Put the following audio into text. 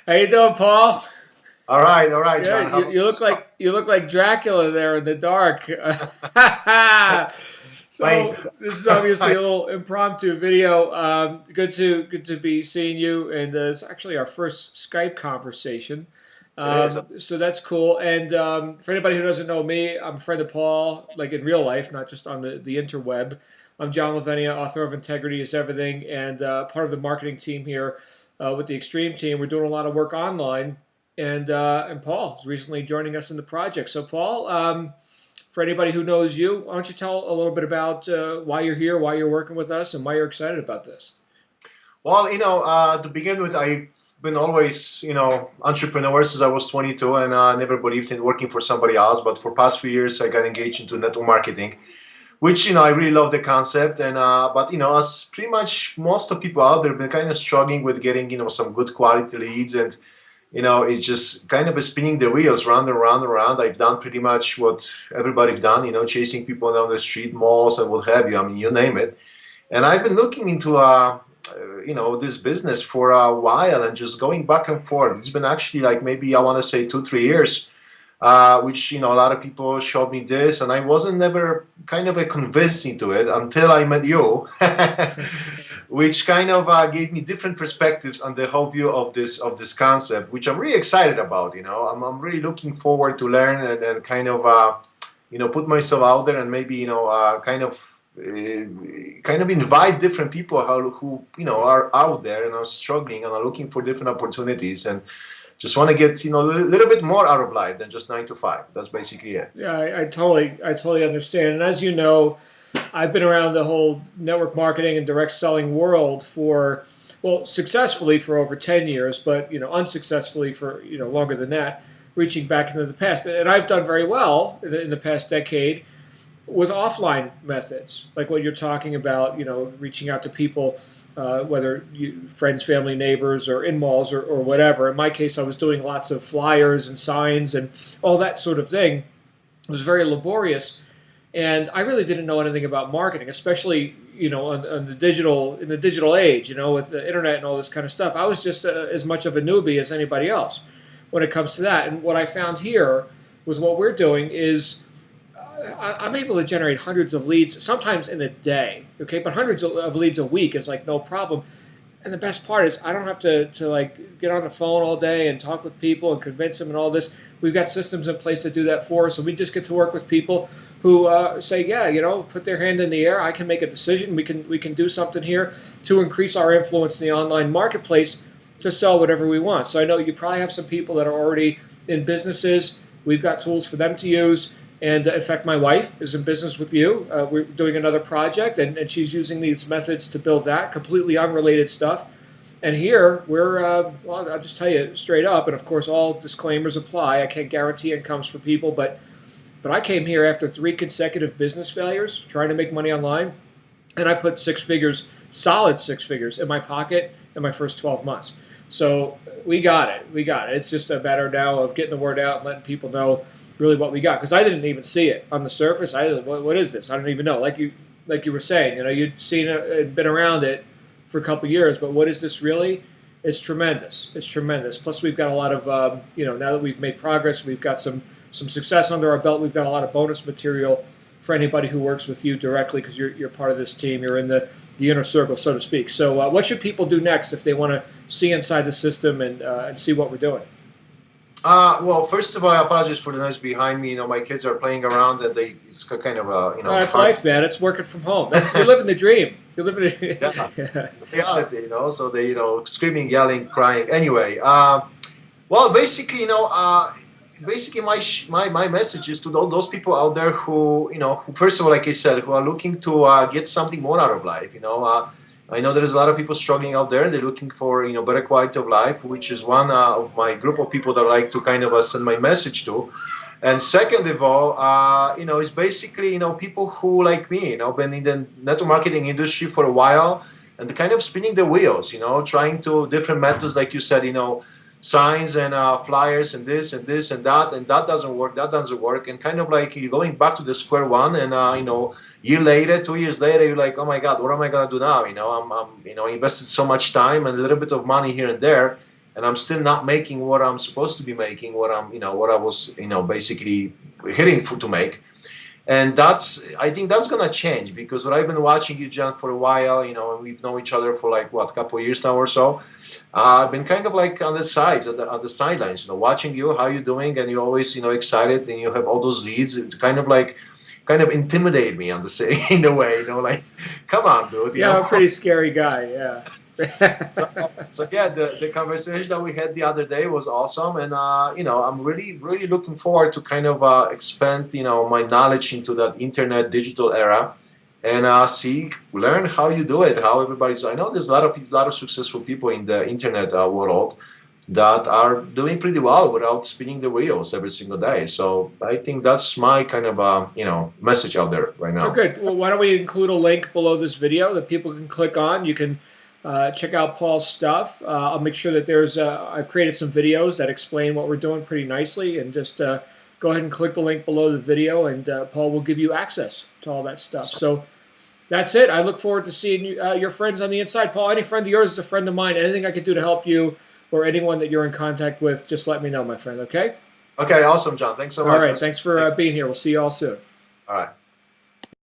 How you doing, Paul? All right, Yeah, John. How you about look yourself? like Dracula there in the dark. My, So this is obviously a little impromptu video. Good to be seeing you, and it's actually our first Skype conversation. it is. So that's cool. And for anybody who doesn't know me, I'm a friend of Paul, like in real life, not just on the interweb. I'm John Lavenia, author of Integrity is Everything, and part of the marketing team here with the Extreme team. We're doing a lot of work online, and Paul is recently joining us in the project. So, Paul, for anybody who knows you, why don't you tell a little bit about why you're here, why you're working with us, and why you're excited about this? Well, to begin with, I've been always, entrepreneur since I was 22, and never believed in working for somebody else. But for past few years, I got engaged into network marketing, which I really love the concept. And but as pretty much most of people out there, been kind of struggling with getting some good quality leads, and it's just kind of spinning the wheels round and round and round. I've done pretty much what everybody's done, chasing people down the street, malls, and what have you. I mean, you name it. And I've been looking into this business for a while and just going back and forth. It's been actually like maybe I want to say 2 3 years, which a lot of people showed me this, and I wasn't never kind of a convincing to it until I met you, which kind of gave me different perspectives on the whole view of this concept, which I'm really excited about. I'm really looking forward to learn and kind of put myself out there and maybe kind of invite different people who are out there and are struggling and are looking for different opportunities and just want to get a little bit more out of life than just 9 to 5. That's basically it. Yeah, I totally understand. And as you know, I've been around the whole network marketing and direct selling world for, well, successfully for over 10 years, but unsuccessfully for longer than that, reaching back into the past. And I've done very well in the past decade with offline methods, like what you're talking about, reaching out to people, whether friends, family, neighbors, or in malls or whatever. In my case, I was doing lots of flyers and signs and all that sort of thing. It was very laborious, and I really didn't know anything about marketing, especially on the digital in the digital age, with the internet and all this kind of stuff. I was just as much of a newbie as anybody else when it comes to that. And what I found here was what we're doing is I'm able to generate hundreds of leads, sometimes in a day, okay, but hundreds of leads a week is like no problem. And the best part is I don't have to like get on the phone all day and talk with people and convince them and all this. We've got systems in place that do that for us, and we just get to work with people who say, yeah, put their hand in the air. I can make a decision. We can do something here to increase our influence in the online marketplace to sell whatever we want. So I know you probably have some people that are already in businesses. We've got tools for them to use. And in fact, my wife is in business with you. We're doing another project, and she's using these methods to build that, completely unrelated stuff. And here, well, I'll just tell you straight up, and of course, all disclaimers apply. I can't guarantee incomes for people, but I came here after 3 consecutive business failures trying to make money online, and I put 6 figures, solid 6 figures, in my pocket in my first 12 months. So we got it. We got it. It's just a matter now of getting the word out and letting people know really what we got. Because I didn't even see it on the surface. What is this? I don't even know. Like you were saying, you'd seen it and been around it for a couple of years, but what is this really? It's tremendous. It's tremendous. Plus, we've got a lot of, now that we've made progress, we've got some success under our belt. We've got a lot of bonus material for anybody who works with you directly because you're part of this team. You're in the inner circle, so to speak. So what should people do next if they want to see inside the system and see what we're doing? Well, first of all, I apologize for the noise behind me. My kids are playing around, and it's kind of It's hard. life, man. It's working from home. You're living the dream. You're living Yeah, the reality. So they screaming, yelling, crying. Anyway, well, basically, basically my message is to those people out there who first of all, like I said, who are looking to get something more out of life. I know there's a lot of people struggling out there. They're looking for better quality of life, which is one of my group of people that I like to kind of send my message to. And second of all, it's basically people who like me, been in the network marketing industry for a while and kind of spinning the wheels, trying to different methods, like you said, signs and flyers and this and this and that doesn't work, that doesn't work, and kind of like you're going back to the square one, and year later, 2 years later, you're like, oh my God, what am I gonna do now? I'm invested so much time and a little bit of money here and there, and I'm still not making what I'm supposed to be making, what I'm, what I was, basically hitting for to make. And I think that's gonna change, because what I've been watching you, John, for a while, and we've known each other for like what, a couple of years now or so. I've been kind of like on the sides, on the sidelines, watching you, how you're doing, and you're always, excited, and you have all those leads. It kind of intimidate me on the say in a way, like, come on, dude, Yeah, I'm a pretty scary guy. Yeah. So yeah, the conversation that we had the other day was awesome, and I'm really looking forward to kind of expand my knowledge into that internet digital era, and learn how you do it, how everybody's. I know there's a lot of successful people in the internet world that are doing pretty well without spinning the wheels every single day. So I think that's my kind of message out there right Oh, now. good. Well, why don't we include a link below this video that people can click on? You can check out Paul's stuff. I'll make sure that I've created some videos that explain what we're doing pretty nicely, and just go ahead and click the link below the video, and Paul will give you access to all that stuff. So that's it. I look forward to seeing your friends on the inside. Paul, any friend of yours is a friend of mine. Anything I could do to help you or anyone that you're in contact with, just let me know, my friend, okay? Okay, awesome, John. Thanks so much. All right. Thanks for being here. We'll see you all soon. All right.